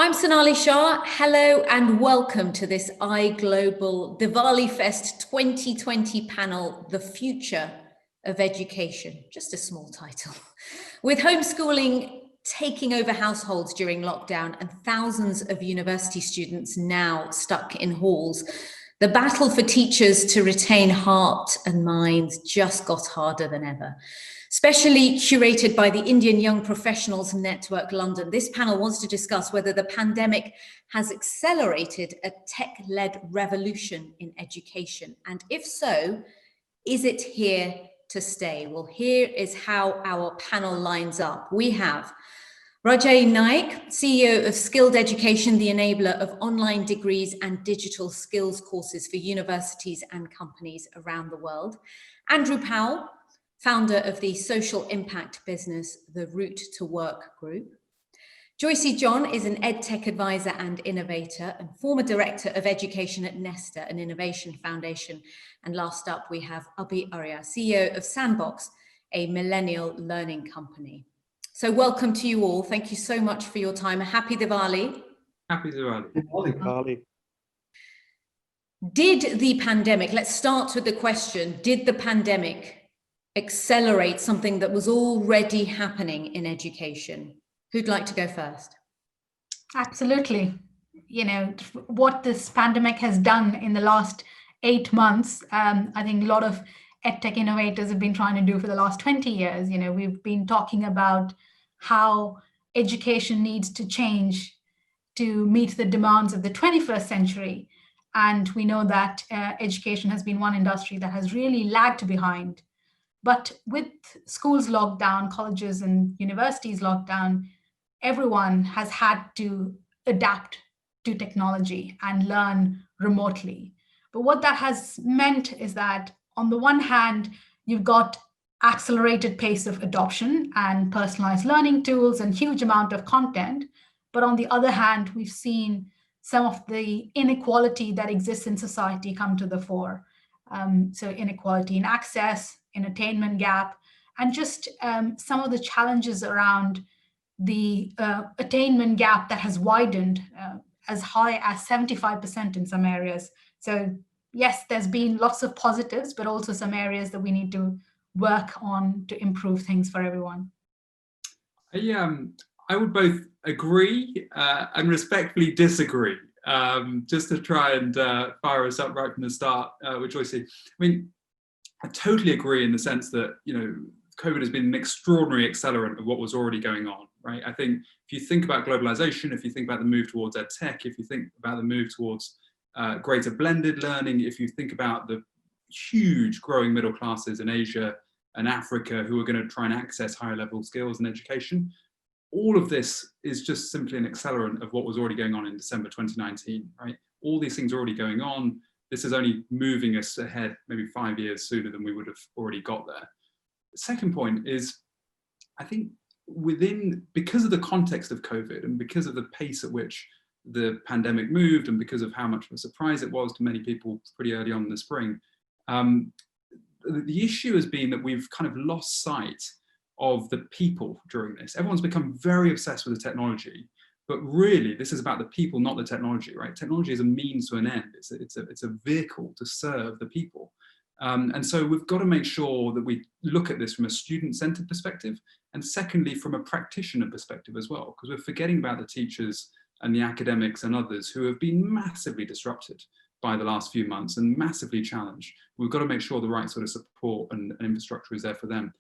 I'm Sonali Shah. Hello and welcome to this iGlobal Diwali Fest 2020 panel, The Future of Education. Just a small title. With homeschooling taking over households during lockdown and thousands of university students now stuck in halls, the battle for teachers to retain heart and minds just got harder than ever. Specially curated by the Indian Young Professionals Network London, this panel wants to discuss whether the pandemic has accelerated a tech-led revolution in education. And if so, is it here to stay? Well, here is how our panel lines up. We have Rajay, Naik, CEO of Skilled Education, the enabler of online degrees and digital skills courses for universities and companies around the world. Andrew Powell, founder of the social impact business, the Route to Work Group. Joysy John is an EdTech advisor and innovator and former director of education at Nesta, an innovation foundation. And last up, we have Abhi, Arya, CEO of Sandbox, a millennial learning company. So welcome to you all. Thank you so much for your time. Happy Diwali. Happy Diwali. Happy Diwali. Did the pandemic, let's start with the question, did the pandemic accelerate something that was already happening in education? Who'd like to go first? Absolutely. You know, what this pandemic has done in the last 8 months, I think a lot of EdTech innovators have been trying to do for the last 20 years. You know, we've been talking about how education needs to change to meet the demands of the 21st century. And we know that education has been one industry that has really lagged behind. But with schools locked down, colleges and universities locked down, everyone has had to adapt to technology and learn remotely. But what that has meant is that on the one hand, you've got accelerated pace of adoption and personalized learning tools and huge amount of content. But on the other hand, we've seen some of the inequality that exists in society come to the fore. So inequality in access, in attainment gap, and just some of the challenges around the attainment gap that has widened as high as 75% in some areas. So yes, there's been lots of positives, but also some areas that we need to work on to improve things for everyone. I would both agree and respectfully disagree, just to try and fire us up right from the start with Joysy. I mean, I totally agree in the sense that, you know, COVID has been an extraordinary accelerant of what was already going on, right? I think if you think about globalization, if you think about the move towards EdTech, if you think about the move towards greater blended learning, if you think about the huge growing middle classes in Asia and Africa who are going to try and access higher level skills and education, all of this is just simply an accelerant of what was already going on in December 2019, right? All these things are already going on. This is only moving us ahead maybe 5 years sooner than we would have already got there. The second point is, I think because of the context of COVID and because of the pace at which the pandemic moved and because of how much of a surprise it was to many people pretty early on in the spring, the issue has been that we've kind of lost sight of the people during this. Everyone's become very obsessed with the technology, but really this is about the people, not the technology, right? Technology is a means to an end. It's a vehicle to serve the people. And so we've got to make sure that we look at this from a student-centered perspective, and secondly, from a practitioner perspective as well, because we're forgetting about the teachers and the academics and others who have been massively disrupted by the last few months and massively challenged. We've got to make sure the right sort of support and infrastructure is there for them.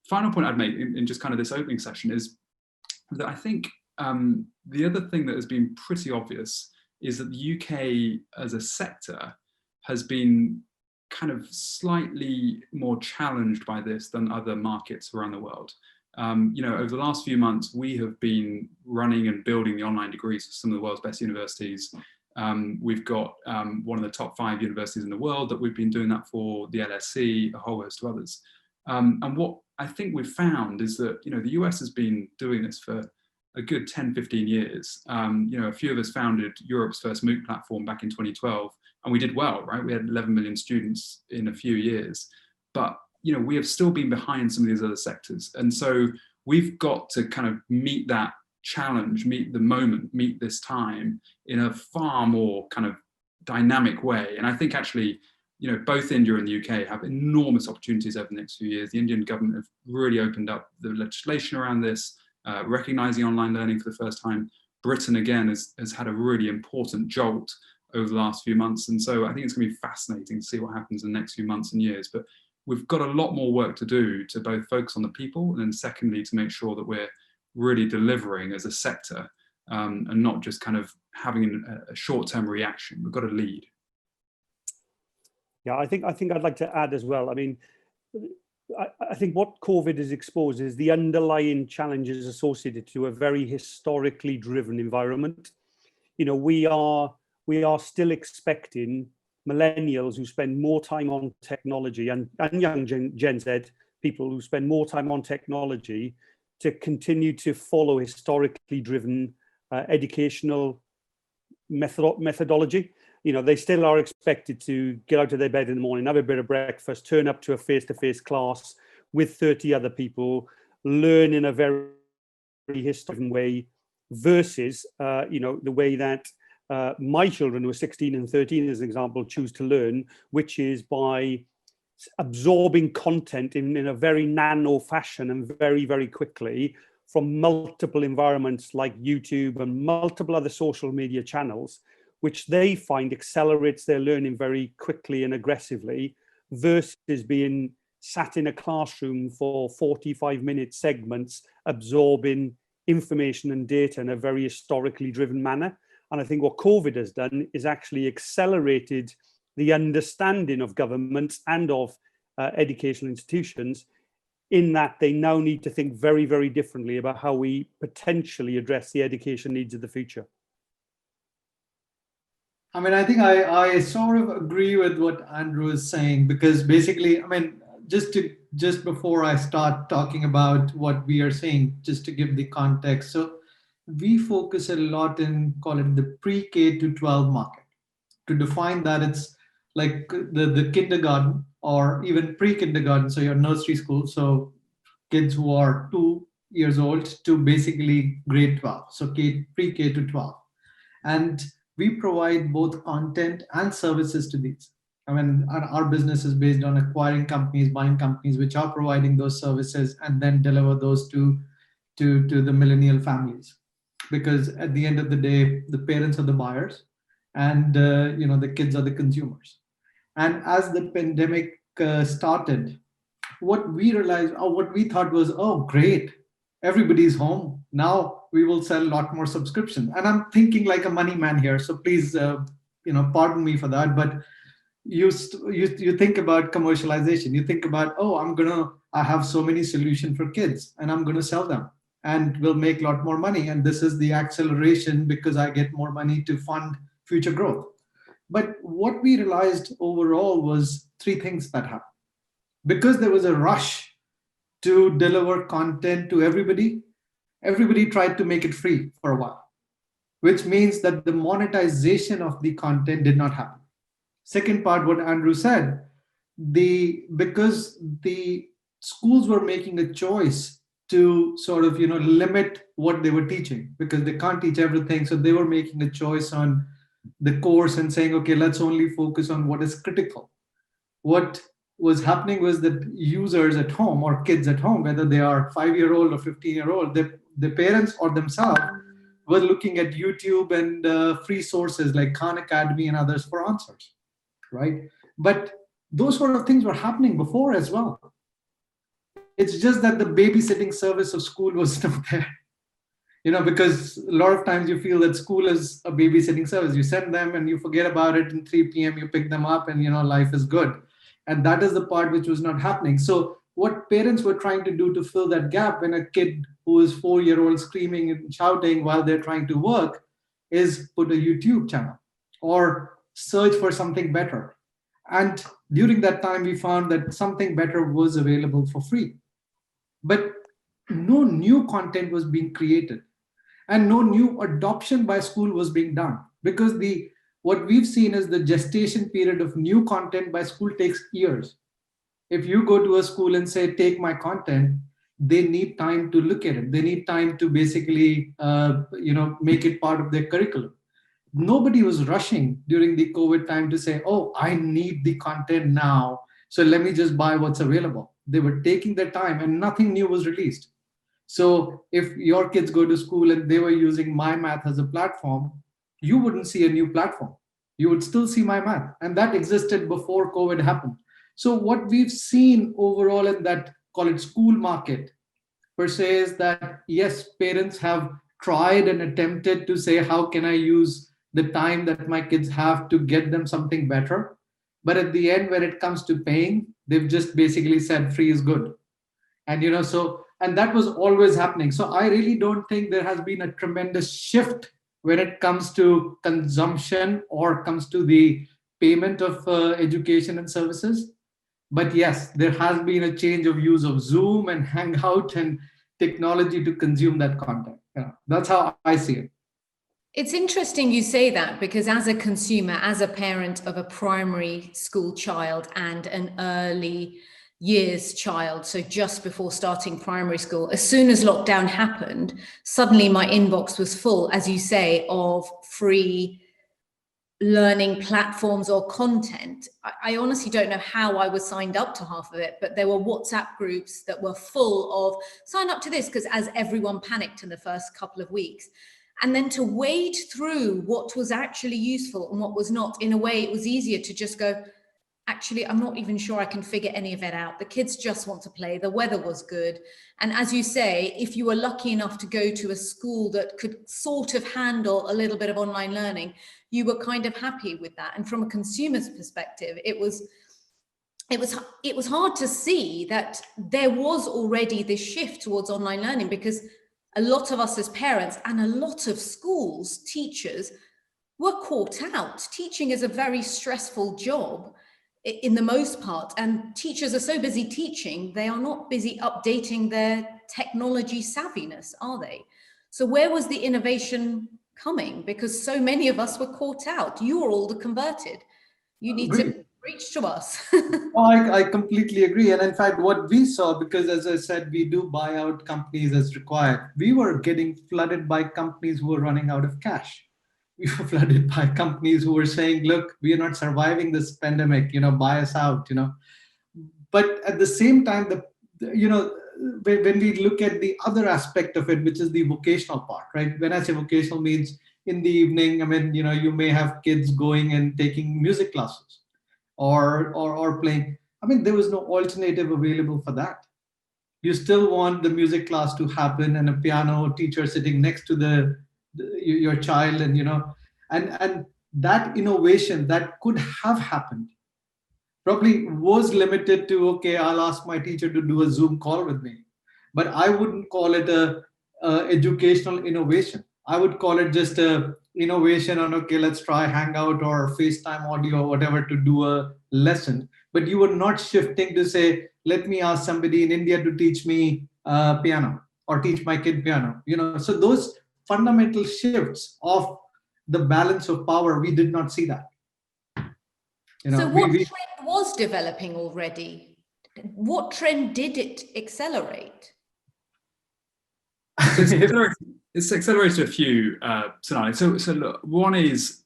Final point I'd make in just kind of this opening session is that I think the other thing that has been pretty obvious is that the UK as a sector has been kind of slightly more challenged by this than other markets around the world. You know, over the last few months, we have been running and building the online degrees for some of the world's best universities. We've got one of the top 5 universities in the world that we've been doing that for, the LSE, a whole host of others. And what I think we've found is that, you know, the US has been doing this for a good 10, 15 years. You know, a few of us founded Europe's first MOOC platform back in 2012, and we did well, right? We had 11 million students in a few years, but, you know, we have still been behind some of these other sectors. And so we've got to kind of meet that challenge, meet the moment, meet this time in a far more kind of dynamic way. And I think actually, you know, both India and the UK have enormous opportunities over the next few years. The Indian government have really opened up the legislation around this, recognizing online learning for the first time. Britain, again, has had a really important jolt over the last few months. And so I think it's going to be fascinating to see what happens in the next few months and years. But we've got a lot more work to do to both focus on the people, and then secondly, to make sure that we're really delivering as a sector, and not just kind of having a short-term reaction. We've got to lead. Yeah, I think I'd like to add as well. I mean, I think what COVID has exposed is the underlying challenges associated to a very historically driven environment. You know, we are still expecting millennials who spend more time on technology, and young Gen Z people who spend more time on technology, to continue to follow historically driven educational methodology. You know, they still are expected to get out of their bed in the morning, have a bit of breakfast, turn up to a face-to-face class with 30 other people, learn in a very historical way, versus, you know, the way that my children who are 16 and 13, as an example, choose to learn, which is by absorbing content in a very nano fashion and very, very quickly from multiple environments like YouTube and multiple other social media channels, which they find accelerates their learning very quickly and aggressively, versus being sat in a classroom for 45-minute segments, absorbing information and data in a very historically driven manner. And I think what COVID has done is actually accelerated the understanding of governments and of educational institutions, in that they now need to think very, very differently about how we potentially address the education needs of the future. I mean, I think I sort of agree with what Andrew is saying, because basically, I mean, just before I start talking about what we are saying, just to give the context. So we focus a lot in, call it the pre-K to 12 market. To define that, it's like the kindergarten or even pre-kindergarten, so your nursery school, so kids who are 2 years old to basically grade 12, so pre-K to 12. And we provide both content and services to these. I mean, our business is based on acquiring companies, buying companies which are providing those services, and then deliver those to the millennial families. Because at the end of the day, the parents are the buyers, and you know, the kids are the consumers. And as the pandemic started, what we realized, or what we thought was, oh, great, everybody's home. Now we will sell a lot more subscriptions. And I'm thinking like a money man here, so please, you know, pardon me for that. But you think about commercialization. You think about, oh, I have so many solutions for kids, and I'm gonna sell them, and we'll make a lot more money. And this is the acceleration because I get more money to fund future growth. But what we realized overall was three things that happened. Because there was a rush to deliver content to everybody tried to make it free for a while, which means that the monetization of the content did not happen. Second part, what Andrew said, because the schools were making a choice to sort of, you know, limit what they were teaching, because they can't teach everything. So they were making a choice on the course and saying, okay, let's only focus on what is critical. What was happening was that users at home, or kids at home, whether they are 5-year-old or 15-year-old, the parents or themselves were looking at YouTube and free sources like Khan Academy and others for answers, right? But those sort of things were happening before as well. It's just that the babysitting service of school was not there. You know, because a lot of times you feel that school is a babysitting service. You send them and you forget about it, and 3 p.m. you pick them up, and, you know, life is good. And that is the part which was not happening. So what parents were trying to do to fill that gap when a kid who is 4-year-old screaming and shouting while they're trying to work is put a YouTube channel or search for something better. And during that time, we found that something better was available for free. But no new content was being created, and no new adoption by school was being done, because what we've seen is the gestation period of new content by school takes years. If you go to a school and say, take my content, they need time to look at it. They need time to basically, make it part of their curriculum. Nobody was rushing during the COVID time to say, oh, I need the content now, so let me just buy what's available. They were taking their time and nothing new was released. So if your kids go to school and they were using My Math as a platform, you wouldn't see a new platform. You would still see My Math. And that existed before COVID happened. So what we've seen overall in that, call it school market, per se, is that yes, parents have tried and attempted to say, how can I use the time that my kids have to get them something better? But at the end, when it comes to paying, they've just basically said free is good. And and that was always happening. So I really don't think there has been a tremendous shift when it comes to consumption or comes to the payment of education and services. But yes, there has been a change of use of Zoom and Hangout and technology to consume that content. That's how I see it. It's interesting you say that, because as a consumer, as a parent of a primary school child and an early years child, so just before starting primary school, as soon as lockdown happened, suddenly my inbox was full, as you say, of free learning platforms or content. I honestly don't know how I was signed up to half of it, but there were WhatsApp groups that were full of sign up to this, because as everyone panicked in the first couple of weeks. And then to wade through what was actually useful and what was not, in a way, it was easier to just go, actually, I'm not even sure I can figure any of it out. The kids just want to play. The weather was good. And as you say, if you were lucky enough to go to a school that could sort of handle a little bit of online learning, you were kind of happy with that. And from a consumer's perspective, it was hard to see that there was already this shift towards online learning, because a lot of us as parents and a lot of schools, teachers, were caught out. Teaching is a very stressful job in the most part, and teachers are so busy teaching, they are not busy updating their technology savviness, are they? So where was the innovation coming? Because so many of us were caught out. You are all the converted. You need to reach to us. Oh, I completely agree. And in fact, what we saw, because as I said, we do buy out companies as required, we were getting flooded by companies who were running out of cash. We were flooded by companies who were saying, look, we are not surviving this pandemic, buy us out, But at the same time, when we look at the other aspect of it, which is the vocational part, right? When I say vocational, means in the evening, you may have kids going and taking music classes or playing. There was no alternative available for that. You still want the music class to happen and a piano teacher sitting next to your child, and that innovation that could have happened probably was limited to, okay, I'll ask my teacher to do a Zoom call with me, but I wouldn't call it a educational innovation. I would call it just a innovation on, okay, let's try Hangout or FaceTime audio or whatever to do a lesson. But you were not shifting to say, let me ask somebody in India to teach me piano or teach my kid piano. So those fundamental shifts of the balance of power, we did not see that. So what trend was developing already? What trend did it accelerate? It's accelerated a few, Sonali. So look, one is,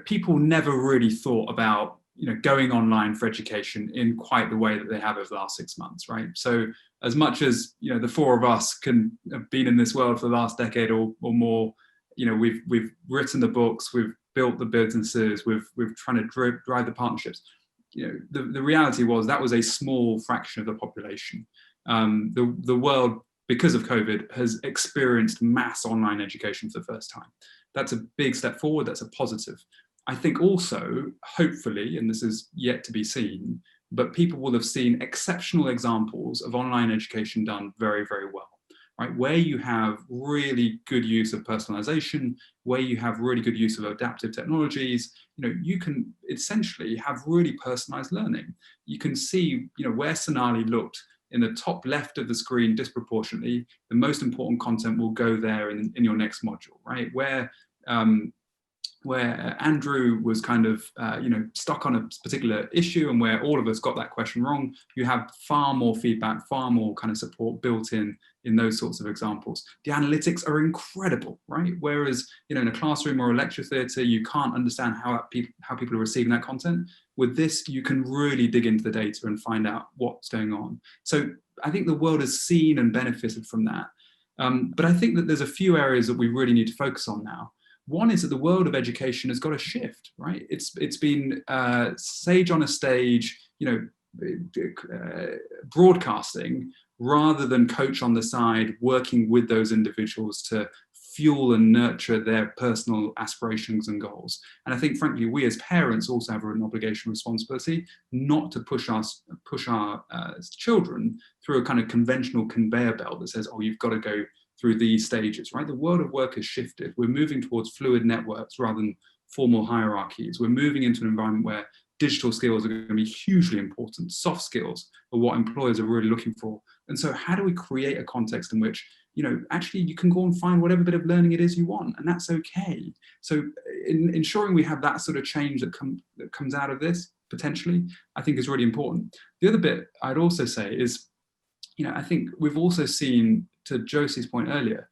people never really thought about, going online for education in quite the way that they have over the last 6 months, right? So as much as, the four of us can have been in this world for the last decade or more, we've written the books, we've built the businesses, we've trying to drive the partnerships. The reality was that was a small fraction of the population. The world, because of COVID, has experienced mass online education for the first time. That's a big step forward, that's a positive. I think also, hopefully, and this is yet to be seen, but people will have seen exceptional examples of online education done very, very well, right? Where you have really good use of personalization, where you have really good use of adaptive technologies, you can essentially have really personalized learning. You can see, where Sonali looked in the top left of the screen disproportionately, the most important content will go there in your next module, right? Where where Andrew was kind of, stuck on a particular issue and where all of us got that question wrong, you have far more feedback, far more kind of support built in those sorts of examples. The analytics are incredible, right? Whereas, in a classroom or a lecture theatre, you can't understand how people are receiving that content. With this, you can really dig into the data and find out what's going on. So I think the world has seen and benefited from that. But I think that there's a few areas that we really need to focus on now. One is that the world of education has got to shift, right? It's been sage on a stage, broadcasting rather than coach on the side, working with those individuals to fuel and nurture their personal aspirations and goals. And I think, frankly, we as parents also have an obligation and responsibility not to push our children through a kind of conventional conveyor belt that says, oh, you've got to go through these stages, right? The world of work has shifted. We're moving towards fluid networks rather than formal hierarchies. We're moving into an environment where digital skills are going to be hugely important. Soft skills are what employers are really looking for. And so how do we create a context in which, actually you can go and find whatever bit of learning it is you want, and that's okay. So ensuring we have that sort of change that comes out of this, potentially, I think is really important. The other bit I'd also say is, I think we've also seen, to Josy's point earlier,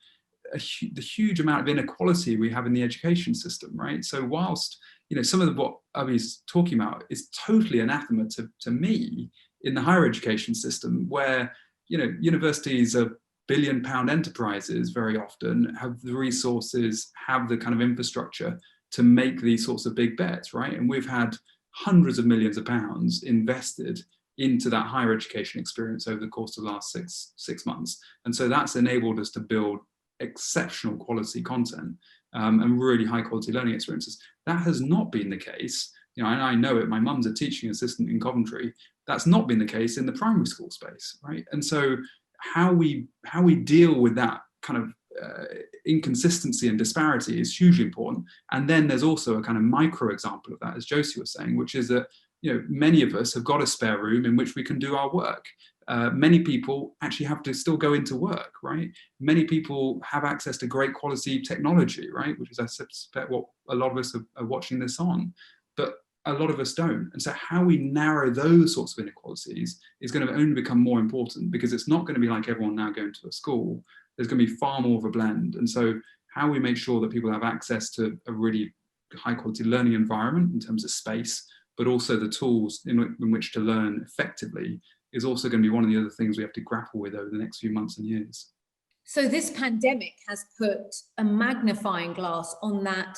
the huge amount of inequality we have in the education system, right? So whilst, some of what Abhi's talking about is totally anathema to me in the higher education system, where, universities are billion-pound enterprises very often, have the resources, have the kind of infrastructure to make these sorts of big bets, right? And we've had hundreds of millions of pounds invested into that higher education experience over the course of the last six months. And so that's enabled us to build exceptional quality content and really high quality learning experiences. That has not been the case, and I know it, my mum's a teaching assistant in Coventry, that's not been the case in the primary school space, right? And so how we deal with that kind of inconsistency and disparity is hugely important. And then there's also a kind of micro example of that, as Josy was saying, which is that many of us have got a spare room in which we can do our work. Many people actually have to still go into work, right? Many people have access to great quality technology, right? Which is, I suspect, what a lot of us are watching this on, but a lot of us don't. And so how we narrow those sorts of inequalities is going to only become more important, because it's not going to be like everyone now going to a school. There's going to be far more of a blend. And so how we make sure that people have access to a really high quality learning environment in terms of space, but also the tools in which to learn effectively, is also going to be one of the other things we have to grapple with over the next few months and years. So this pandemic has put a magnifying glass on that.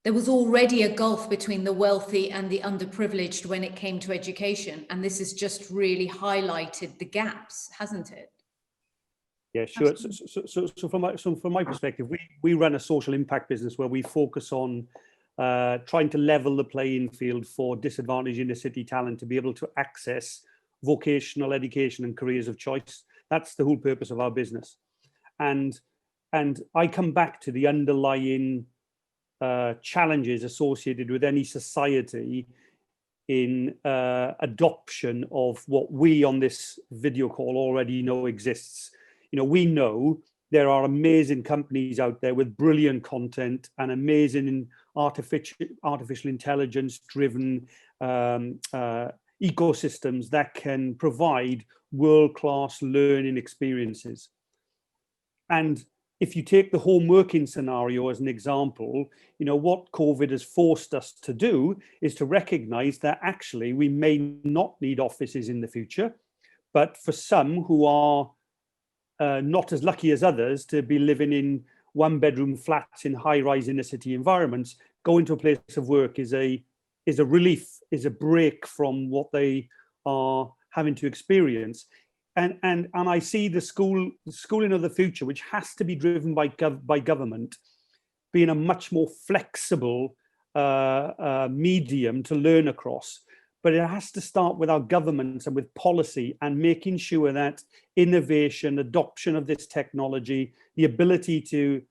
There was already a gulf between the wealthy and the underprivileged when it came to education. And this has just really highlighted the gaps, hasn't it? Yeah, sure. So from my perspective, we run a social impact business where we focus on trying to level the playing field for disadvantaged inner city talent to be able to access vocational education and careers of choice. That's the whole purpose of our business. And I come back to the underlying challenges associated with any society in adoption of what we on this video call already know exists. We know there are amazing companies out there with brilliant content and amazing artificial intelligence driven ecosystems that can provide world-class learning experiences. And if you take the home working scenario as an example, what COVID has forced us to do is to recognize that actually we may not need offices in the future, but for some who are not as lucky as others to be living in one-bedroom flats in high-rise inner city environments, going to a place of work is a relief, is a break from what they are having to experience. And I see the schooling of the future, which has to be driven by government, being a much more flexible medium to learn across. But it has to start with our governments and with policy and making sure that innovation, adoption of this technology, the ability to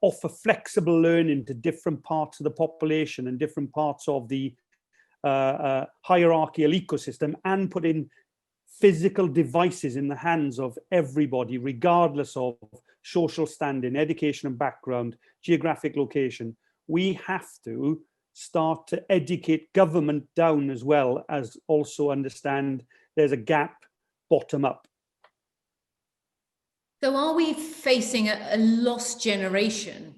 offer flexible learning to different parts of the population and different parts of the hierarchical ecosystem, and put in physical devices in the hands of everybody, regardless of social standing, education and background, geographic location. we have to start to educate government down as well as also understand there's a gap bottom up. So are we facing a lost generation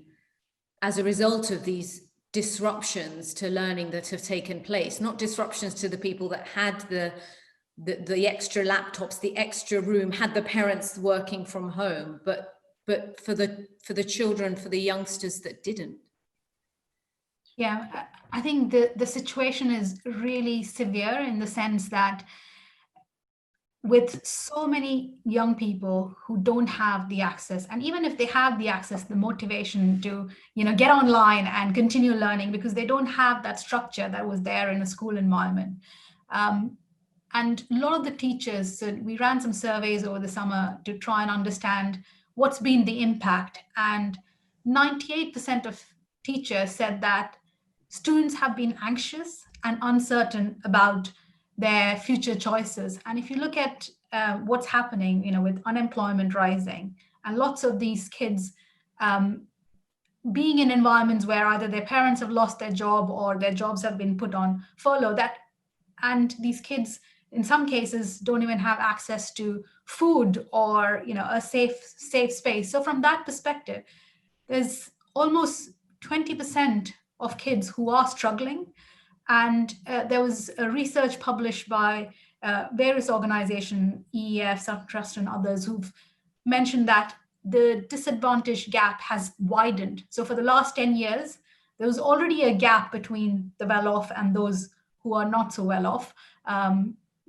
as a result of these disruptions to learning that have taken place? Not disruptions to the people that had the extra laptops, the extra room, had the parents working from home, but for the children, for the youngsters that didn't. Yeah, I think the situation is really severe in the sense that with so many young people who don't have the access, and even if they have the access, the motivation to, get online and continue learning, because they don't have that structure that was there in a school environment. And a lot of the teachers, so we ran some surveys over the summer to try and understand what's been the impact. And 98% of teachers said that students have been anxious and uncertain about their future choices. And if you look at what's happening, with unemployment rising and lots of these kids being in environments where either their parents have lost their job or their jobs have been put on furlough, and these kids in some cases don't even have access to food or a safe space. So from that perspective, there's almost 20% of kids who are struggling. And there was a research published by various organizations, EEF, Subtrust, and others, who've mentioned that the disadvantage gap has widened. So for the last 10 years, there was already a gap between the well-off and those who are not so well-off.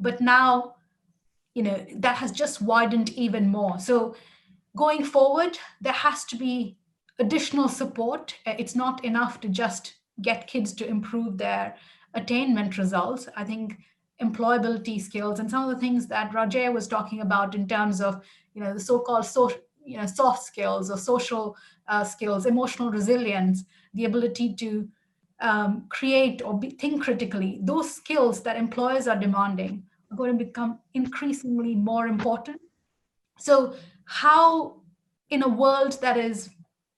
But now, that has just widened even more. So going forward, there has to be additional support. It's not enough to just get kids to improve their attainment results. I think employability skills and some of the things that Rajay was talking about in terms of, the so-called soft skills or social skills, emotional resilience, the ability to create or think critically, those skills that employers are demanding are going to become increasingly more important. So how, in a world that is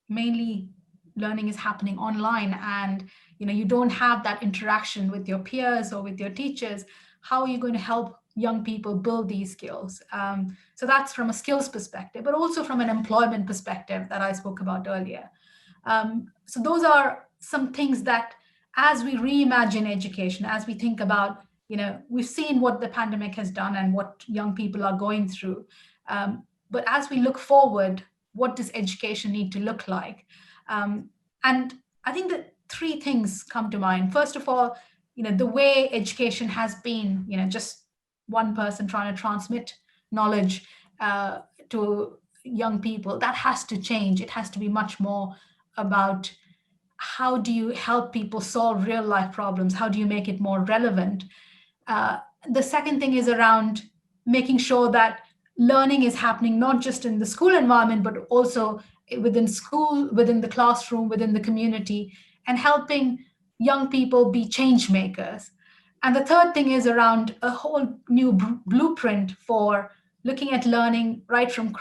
mainly learning is happening online and you don't have that interaction with your peers or with your teachers, how are you going to help young people build these skills? So that's from a skills perspective, but also from an employment perspective that I spoke about earlier. So those are some things that, as we reimagine education, as we think about, we've seen what the pandemic has done and what young people are going through. But as we look forward, what does education need to look like? And I think that three things come to mind. First of all, the way education has been, just one person trying to transmit knowledge to young people, that has to change. It has to be much more about how do you help people solve real life problems? How do you make it more relevant? The second thing is around making sure that learning is happening not just in the school environment, but also within school, within the classroom, within the community, and helping young people be change makers. And the third thing is around a whole new blueprint for looking at learning right from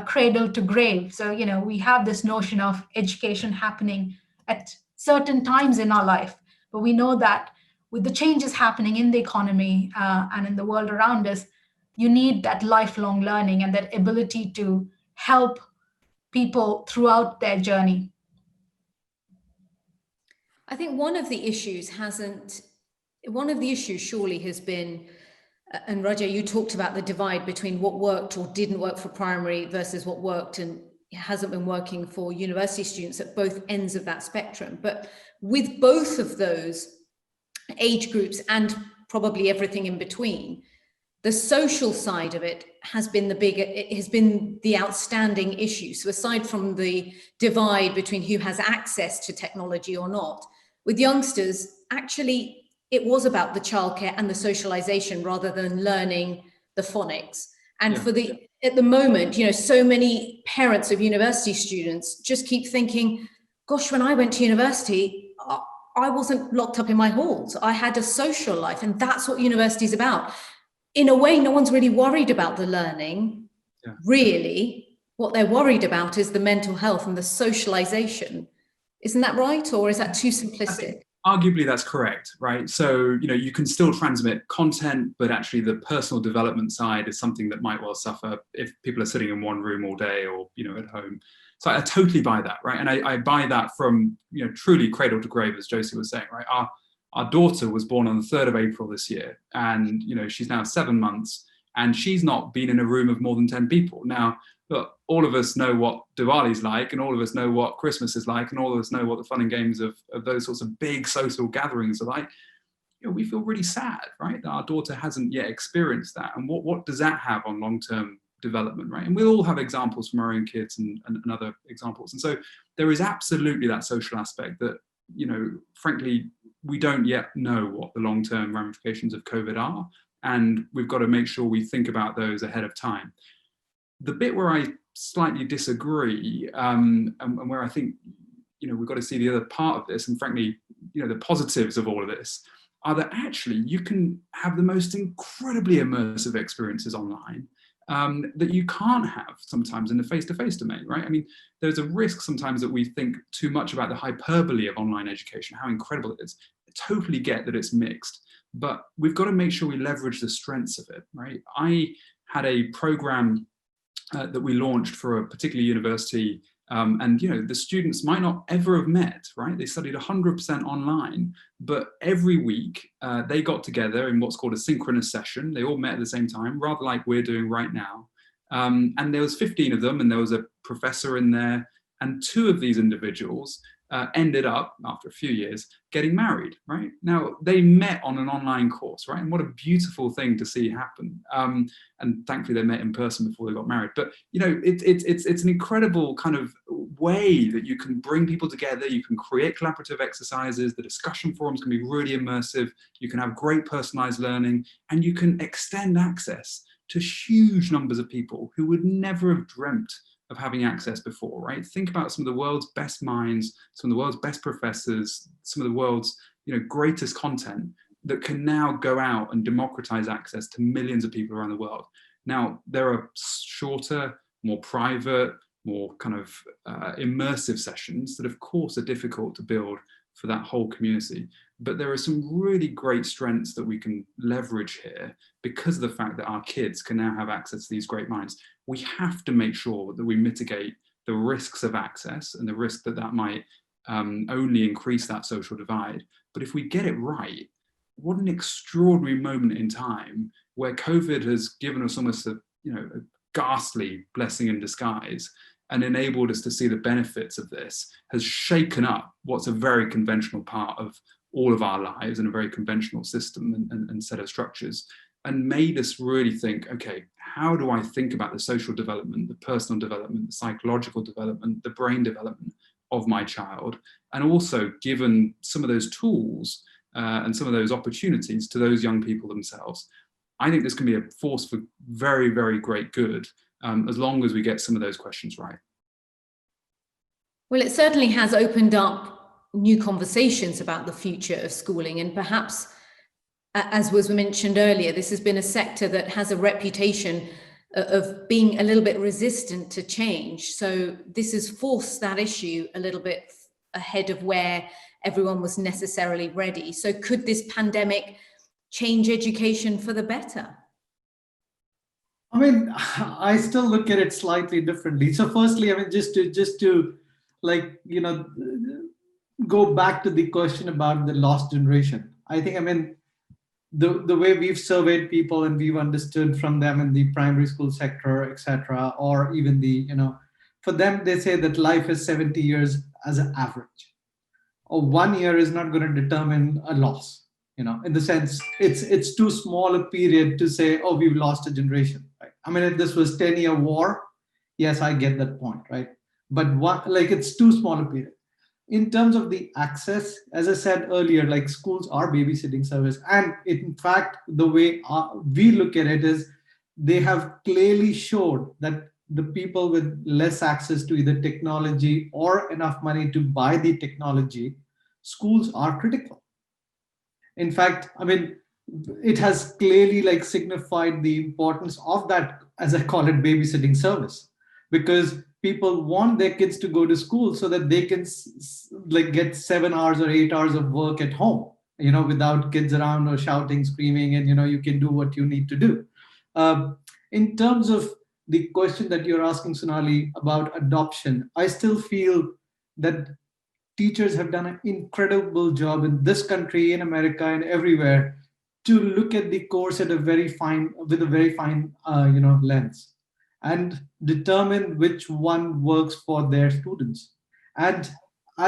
cradle to grave. So, we have this notion of education happening at certain times in our life, but we know that with the changes happening in the economy and in the world around us, you need that lifelong learning and that ability to help people throughout their journey. I think one of the issues surely has been, and Rajay, you talked about the divide between what worked or didn't work for primary versus what worked and hasn't been working for university students at both ends of that spectrum. But with both of those age groups and probably everything in between, the social side of it has been the outstanding issue. So aside from the divide between who has access to technology or not, with youngsters, actually, it was about the childcare and the socialization rather than learning the phonics. And at the moment, so many parents of university students just keep thinking, gosh, when I went to university, I wasn't locked up in my halls. I had a social life, and that's what university is about. In a way, no one's really worried about the learning. Yeah. Really, what they're worried about is the mental health and the socialization Isn't that right? Or is that too simplistic? Arguably that's correct, right? So, you can still transmit content, but actually the personal development side is something that might well suffer if people are sitting in one room all day or, at home. So I totally buy that, right? And I buy that from, truly cradle to grave, as Joysy was saying, right? Our daughter was born on the 3rd of April this year, and, she's now 7 months, and she's not been in a room of more than 10 people. Now, look, all of us know what Diwali's like, and all of us know what Christmas is like, and all of us know what the fun and games of those sorts of big social gatherings are like. We feel really sad, right? That our daughter hasn't yet experienced that. And what does that have on long-term development, right? And we'll all have examples from our own kids and other examples. And so there is absolutely that social aspect that, frankly, we don't yet know what the long-term ramifications of COVID are. And we've got to make sure we think about those ahead of time. The bit where I slightly disagree, and where I think, we've got to see the other part of this, and frankly, the positives of all of this, are that actually you can have the most incredibly immersive experiences online that you can't have sometimes in the face-to-face domain, right? I mean, there's a risk sometimes that we think too much about the hyperbole of online education, how incredible it is. I totally get that it's mixed, but we've got to make sure we leverage the strengths of it, right? I had a program that we launched for a particular university, and the students might not ever have met, right? They studied 100% online, but every week they got together in what's called a synchronous session. They all met at the same time, rather like we're doing right now. And there was 15 of them, and there was a professor in there, and 2 of these individuals ended up, after a few years, getting married, right? Now, they met on an online course, right? And what a beautiful thing to see happen. And thankfully, they met in person before they got married. But, it's an incredible kind of way that you can bring people together. You can create collaborative exercises. The discussion forums can be really immersive. You can have great personalized learning, and you can extend access to huge numbers of people who would never have dreamt of having access before, right? Think about some of the world's best minds, some of the world's best professors, some of the world's greatest content that can now go out and democratize access to millions of people around the world. Now, there are shorter, more private, more kind of immersive sessions that of course are difficult to build for that whole community. But there are some really great strengths that we can leverage here because of the fact that our kids can now have access to these great minds. We have to make sure that we mitigate the risks of access and the risk that that might only increase that social divide. But if we get it right, what an extraordinary moment in time where COVID has given us almost a ghastly blessing in disguise and enabled us to see the benefits of this, has shaken up what's a very conventional part of all of our lives and a very conventional system and set of structures, and made us really think, okay, how do I think about the social development, the personal development, the psychological development, the brain development of my child, and also given some of those tools and some of those opportunities to those young people themselves. I think this can be a force for very, very great good, as long as we get some of those questions right. Well, it certainly has opened up new conversations about the future of schooling, and perhaps, as was mentioned earlier, this has been a sector that has a reputation of being a little bit resistant to change. So this has forced that issue a little bit ahead of where everyone was necessarily ready. So could this pandemic change education for the better? I mean, I still look at it slightly differently. So firstly, I mean, just to like, go back to the question about the lost generation. I think, I mean, the way we've surveyed people and we've understood from them in the primary school sector, etc., or even the, for them, they say that life is 70 years as an average, or 1 year is not going to determine a loss, in the sense it's too small a period to say, oh, we've lost a generation, right? I mean, if this was 10-year war, yes, I get that point, right? But it's too small a period. In terms of the access, as I said earlier, like schools are babysitting service. And in fact, the way we look at it is they have clearly showed that the people with less access to either technology or enough money to buy the technology, schools are critical. In fact, I mean, it has clearly signified the importance of that, as I call it, babysitting service, because people want their kids to go to school so that they can like get 7 hours or 8 hours of work at home, without kids around or shouting, screaming, and you can do what you need to do. In terms of the question that you're asking, Sonali, about adoption, I still feel that teachers have done an incredible job in this country, in America, and everywhere to look at the course with a very fine lens, and determine which one works for their students. And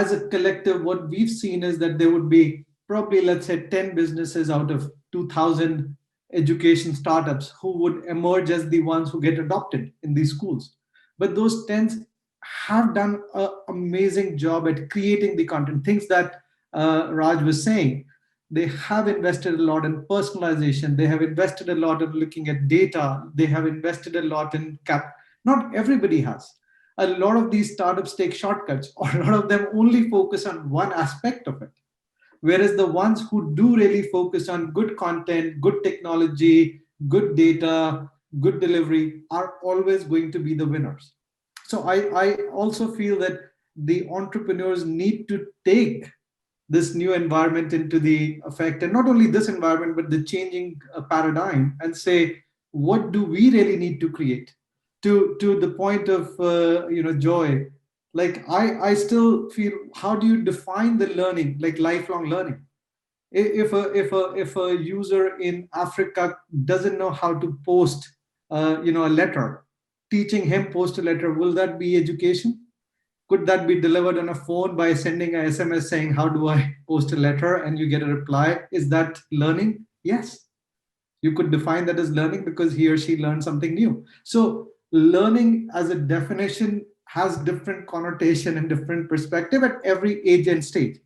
as a collective, what we've seen is that there would be probably, let's say, 10 businesses out of 2,000 education startups who would emerge as the ones who get adopted in these schools. But those 10 have done an amazing job at creating the content, things that Raj was saying. They have invested a lot in personalization. They have invested a lot in looking at data. They have invested a lot in Not everybody has. A lot of these startups take shortcuts, or a lot of them only focus on one aspect of it. Whereas the ones who do really focus on good content, good technology, good data, good delivery are always going to be the winners. So I also feel that the entrepreneurs need to take this new environment into the effect, and not only this environment, but the changing paradigm, and say, what do we really need to create? To the point of Joy, like I still feel, how do you define the learning, like lifelong learning? If a user in Africa doesn't know how to post a letter, teaching him post a letter, will that be education? Could that be delivered on a phone by sending a SMS saying, how do I post a letter? And you get a reply. Is that learning? Yes. You could define that as learning because he or she learned something new. So learning as a definition has different connotation and different perspective at every age and stage.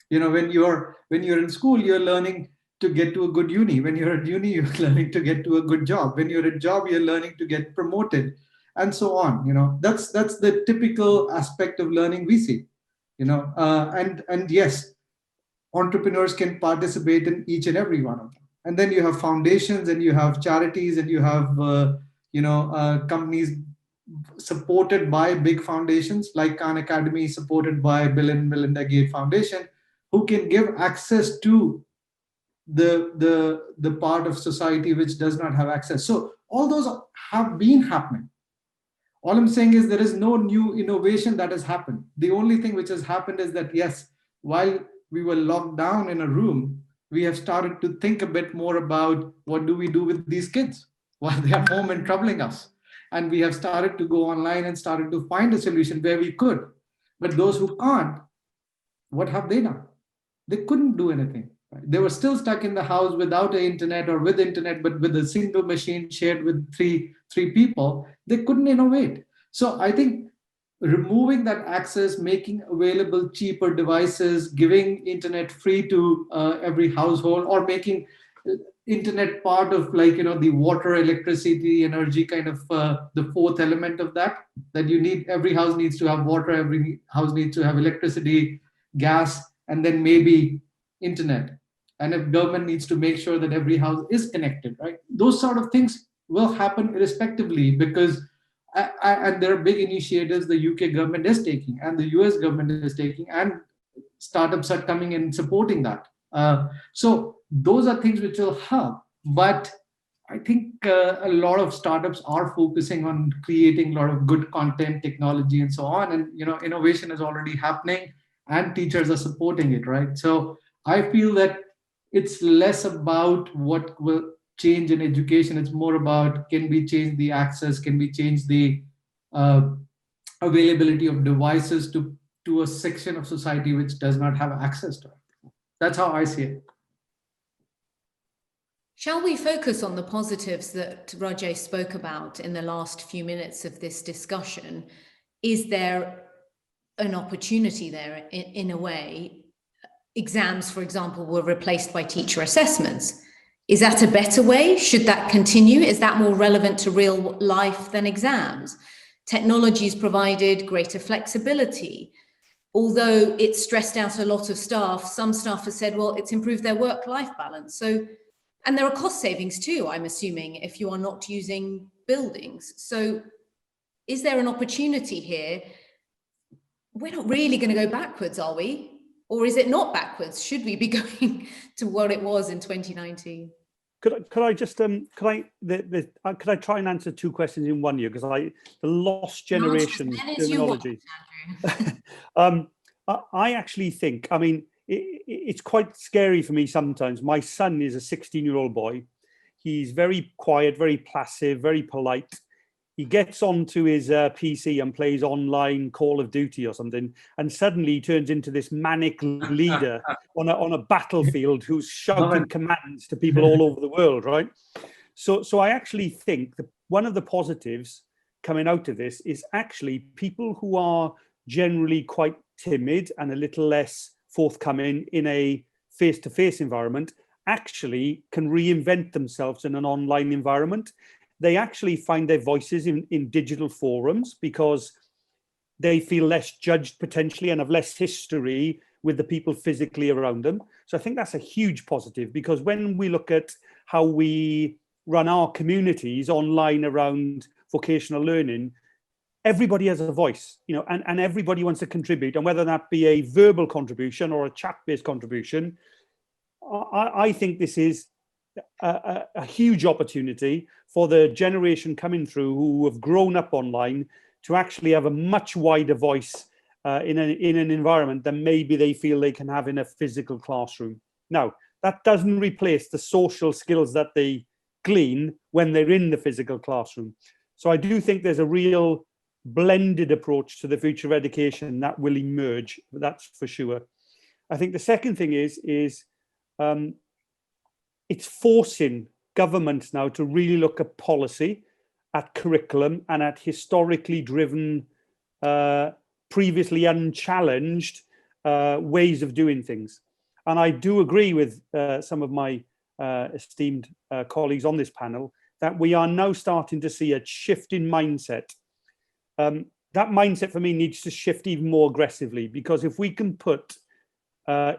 When you're in school, you're learning to get to a good uni. When you're at uni, you're learning to get to a good job. When you're at job, you're learning to get promoted, and so on. That's the typical aspect of learning we see. And yes, entrepreneurs can participate in each and every one of them. And then you have foundations, and you have charities, and you have companies supported by big foundations like Khan Academy, supported by Bill and Melinda Gates Foundation, who can give access to the part of society which does not have access. So all those have been happening. All I'm saying is there is no new innovation that has happened. The only thing which has happened is that, yes, while we were locked down in a room, we have started to think a bit more about what do we do with these kids while they are home and troubling us. And we have started to go online and started to find a solution where we could. But those who can't, what have they done? They couldn't do anything. Right? They were still stuck in the house without an internet, or with internet, but with a single machine shared with three people. They couldn't innovate. So I think removing that access, making available cheaper devices, giving internet free to every household, or making internet part of the water, electricity, energy kind of the fourth element of that you need. Every house needs to have water, every house needs to have electricity, gas, and then maybe internet. And if government needs to make sure that every house is connected, right? Those sort of things will happen irrespectively, because and there are big initiatives the UK government is taking, and the US government is taking, and startups are coming and supporting that. So those are things which will help. But I think a lot of startups are focusing on creating a lot of good content, technology, and so on. And innovation is already happening, and teachers are supporting it, right? So I feel that it's less about what will change in education. It's more about, can we change the access? Can we change the availability of devices to a section of society which does not have access to it? That's how I see it. Shall we focus on the positives that Rajay spoke about in the last few minutes of this discussion? Is there an opportunity there in a way? Exams, for example, were replaced by teacher assessments. Is that a better way? Should that continue? Is that more relevant to real life than exams? Technology's provided greater flexibility. Although it's stressed out a lot of staff, some staff have said, well, it's improved their work-life balance. So, and there are cost savings too, I'm assuming, if you are not using buildings. So is there an opportunity here? We're not really going to go backwards, are we? Or is it not backwards? Should we be going to what it was in 2019? Could I just could I try and answer two questions in one year, because the lost generation terminology. I actually think, I mean, it's quite scary for me sometimes. My son is a 16-year-old boy. He's very quiet, very passive, very polite. He gets onto his PC and plays online Call of Duty or something, and suddenly he turns into this manic leader on a battlefield who's shouting commands to people all over the world, right? So I actually think that one of the positives coming out of this is actually people who are generally quite timid and a little less forthcoming in a face-to-face environment actually can reinvent themselves in an online environment. They actually find their voices in digital forums because they feel less judged potentially and have less history with the people physically around them. So I think that's a huge positive, because when we look at how we run our communities online around vocational learning, everybody has a voice, you know, and everybody wants to contribute. And whether that be a verbal contribution or a chat-based contribution, I think this is a huge opportunity for the generation coming through who have grown up online to actually have a much wider voice in an environment than maybe they feel they can have in a physical classroom. Now, that doesn't replace the social skills that they glean when they're in the physical classroom. So I do think there's a real blended approach to the future of education that will emerge, that's for sure. I think the second thing is it's forcing governments now to really look at policy, at curriculum, and at historically driven, previously unchallenged ways of doing things. And I do agree with some of my esteemed colleagues on this panel that we are now starting to see a shift in mindset. That mindset for me needs to shift even more aggressively, because if we can put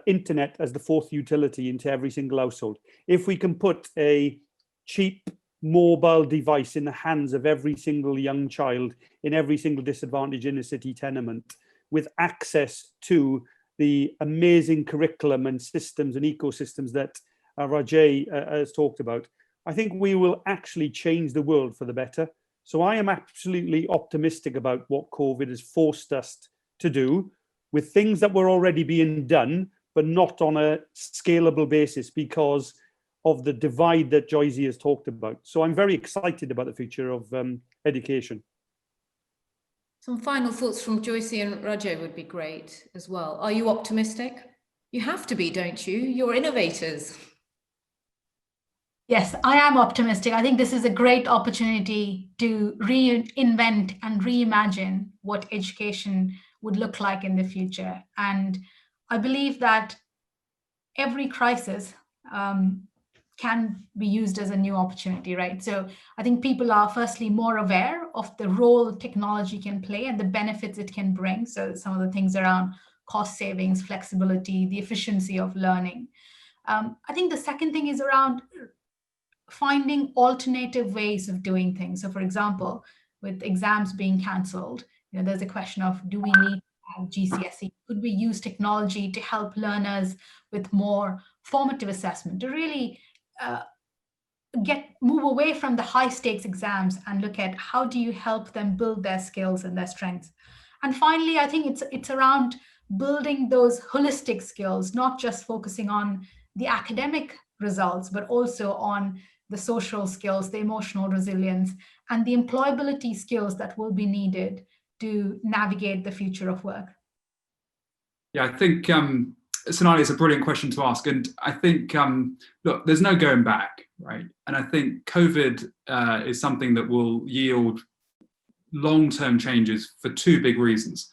internet as the fourth utility into every single household, if we can put a cheap mobile device in the hands of every single young child in every single disadvantaged inner city tenement, with access to the amazing curriculum and systems and ecosystems that Rajay has talked about, I think we will actually change the world for the better. So I am absolutely optimistic about what COVID has forced us to do, with things that were already being done, but not on a scalable basis because of the divide that Joysy has talked about. So I'm very excited about the future of education. Some final thoughts from Joysy and Rajay would be great as well. Are you optimistic? You have to be, don't you? You're innovators. Yes, I am optimistic. I think this is a great opportunity to reinvent and reimagine what education would look like in the future. And I believe that every crisis can be used as a new opportunity, right? So I think people are firstly more aware of the role technology can play and the benefits it can bring. So some of the things around cost savings, flexibility, the efficiency of learning. I think the second thing is around finding alternative ways of doing things. So for example, with exams being cancelled, you know, there's a question of, do we need GCSE? Could we use technology to help learners with more formative assessment to really move away from the high stakes exams and look at how do you help them build their skills and their strengths? And finally, I think it's around building those holistic skills, not just focusing on the academic results, but also on the social skills, the emotional resilience, and the employability skills that will be needed to navigate the future of work. Yeah, I think, Sonali, is a brilliant question to ask. And I think, look, there's no going back, right? And I think COVID is something that will yield long-term changes for two big reasons.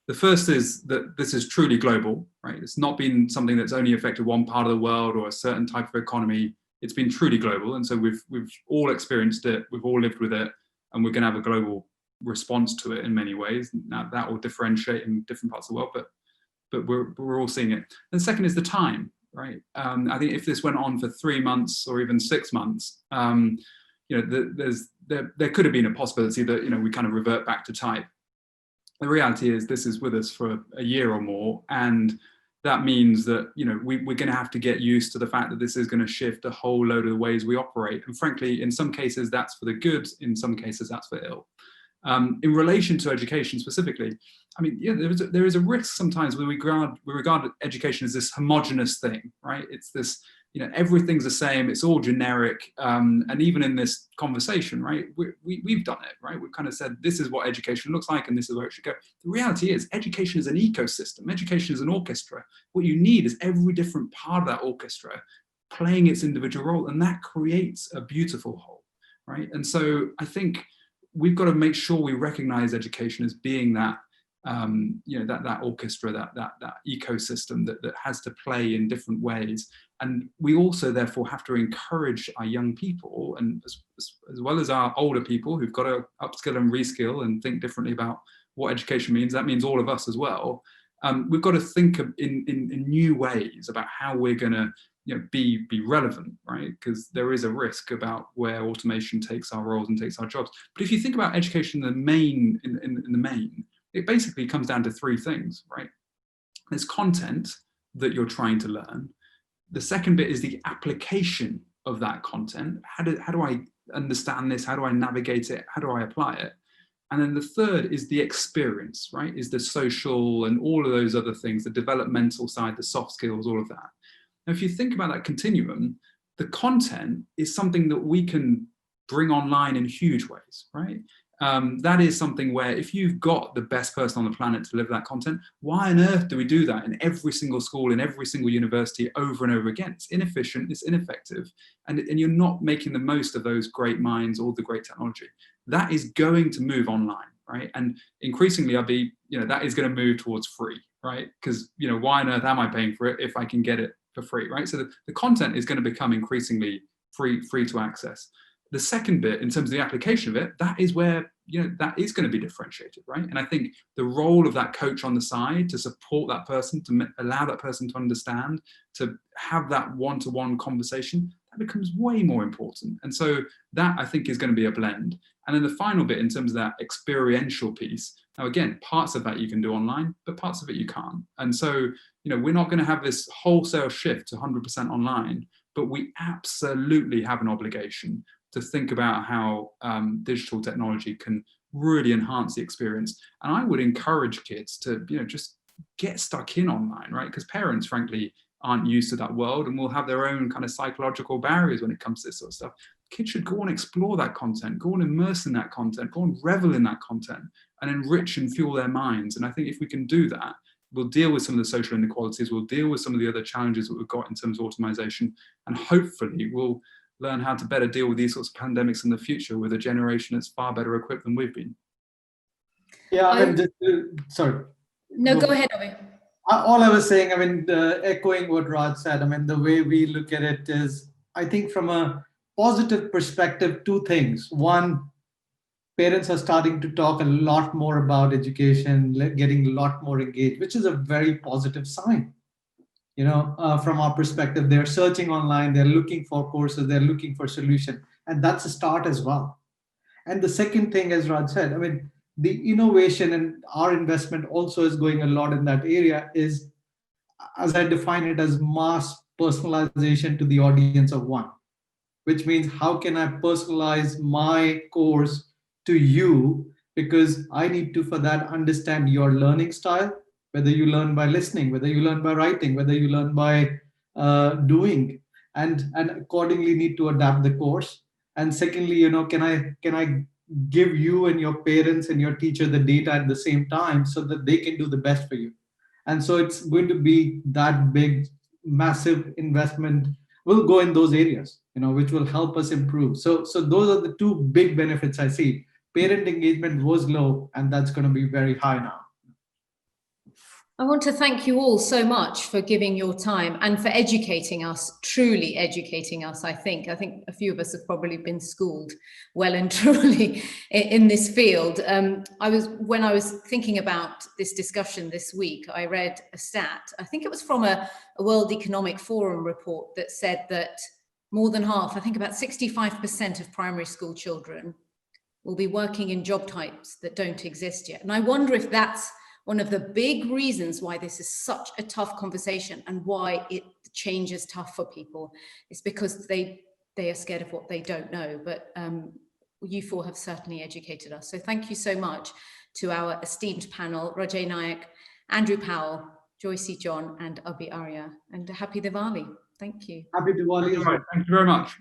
The first is that this is truly global, right? It's not been something that's only affected one part of the world or a certain type of economy. It's been truly global. And so we've all experienced it, we've all lived with it, and we're gonna have a global response to it in many ways. Now that will differentiate in different parts of the world, but we're all seeing it. And the second is the time, right? I think if this went on for 3 months or even 6 months, there could have been a possibility that, we kind of revert back to type. The reality is this is with us for a year or more, and that means that, we're going to have to get used to the fact that this is going to shift a whole load of the ways we operate. And frankly, in some cases, that's for the good. In some cases, that's for ill. In relation to education specifically, there is a risk sometimes when we regard education as this homogenous thing, right? It's this, everything's the same, it's all generic. And even in this conversation, right, we've done it, right? We've kind of said, this is what education looks like and this is where it should go. The reality is education is an ecosystem. Education is an orchestra. What you need is every different part of that orchestra playing its individual role, and that creates a beautiful whole, right? And so I think we've got to make sure we recognize education as being that, that orchestra, that ecosystem that has to play in different ways. And we also therefore have to encourage our young people, and as well as our older people who've got to upskill and reskill and think differently about what education means. That means all of us as well. We've got to think in new ways about how we're going to be relevant, right? Because there is a risk about where automation takes our roles and takes our jobs. But if you think about education in the main, it basically comes down to three things, right? There's content that you're trying to learn. The second bit is the application of that content. How do I understand this? How do I navigate it? How do I apply it? And then the third is the experience, right? Is the social and all of those other things, the developmental side, the soft skills, all of that. Now, if you think about that continuum, the content is something that we can bring online in huge ways, right? That is something where if you've got the best person on the planet to deliver that content, why on earth do we do that in every single school, in every single university over and over again? It's inefficient, it's ineffective, and you're not making the most of those great minds or the great technology. That is going to move online, right? And increasingly, Abhi, that is going to move towards free, right? Because, why on earth am I paying for it if I can get it for free, right? So the content is going to become increasingly free to access. The second bit, in terms of the application of it, that is where, that is going to be differentiated, right? And I think the role of that coach on the side to support that person, to allow that person to understand, to have that one-to-one conversation, that becomes way more important. And so that, I think, is going to be a blend. And then the final bit, in terms of that experiential piece, now again, parts of that you can do online, but parts of it you can't. And so, we're not going to have this wholesale shift to 100% online, but we absolutely have an obligation to think about how digital technology can really enhance the experience. And I would encourage kids to, just get stuck in online, right? Because parents, frankly, aren't used to that world and will have their own kind of psychological barriers when it comes to this sort of stuff. Kids should go and explore that content, go and immerse in that content, go and revel in that content and enrich and fuel their minds. And I think if we can do that, we'll deal with some of the social inequalities, we'll deal with some of the other challenges that we've got in terms of automation, and hopefully we'll learn how to better deal with these sorts of pandemics in the future with a generation that's far better equipped than we've been. Yeah, sorry. No, go ahead, Abhi. All I was saying, echoing what Raj said, the way we look at it is, I think from a positive perspective, two things. One, parents are starting to talk a lot more about education, getting a lot more engaged, which is a very positive sign. From our perspective, they're searching online, they're looking for courses, they're looking for solution, and that's a start as well. And the second thing, as Raj said, the innovation and our investment also is going a lot in that area, is, as I define it, as mass personalization to the audience of one, which means how can I personalize my course to you, because I need to, for that, understand your learning style, whether you learn by listening, whether you learn by writing, whether you learn by doing, and accordingly need to adapt the course. And secondly, can I give you and your parents and your teacher the data at the same time so that they can do the best for you? And so it's going to be that big, massive investment will go in those areas, which will help us improve. So those are the two big benefits I see. Parent engagement was low, and that's going to be very high now. I want to thank you all so much for giving your time and for educating us, truly educating us, I think. I think a few of us have probably been schooled well and truly in this field. When I was thinking about this discussion this week, I read a stat, I think it was from a World Economic Forum report, that said that more than half, I think about 65% of primary school children will be working in job types that don't exist yet. And I wonder if that's one of the big reasons why this is such a tough conversation and why change is tough for people. It's because they are scared of what they don't know. But you four have certainly educated us. So thank you so much to our esteemed panel, Rajay, Naik, Andrew Powell, Joysy, John, and Abhi, Arya. And happy Diwali. Thank you. Happy Diwali as well. Thank you very much.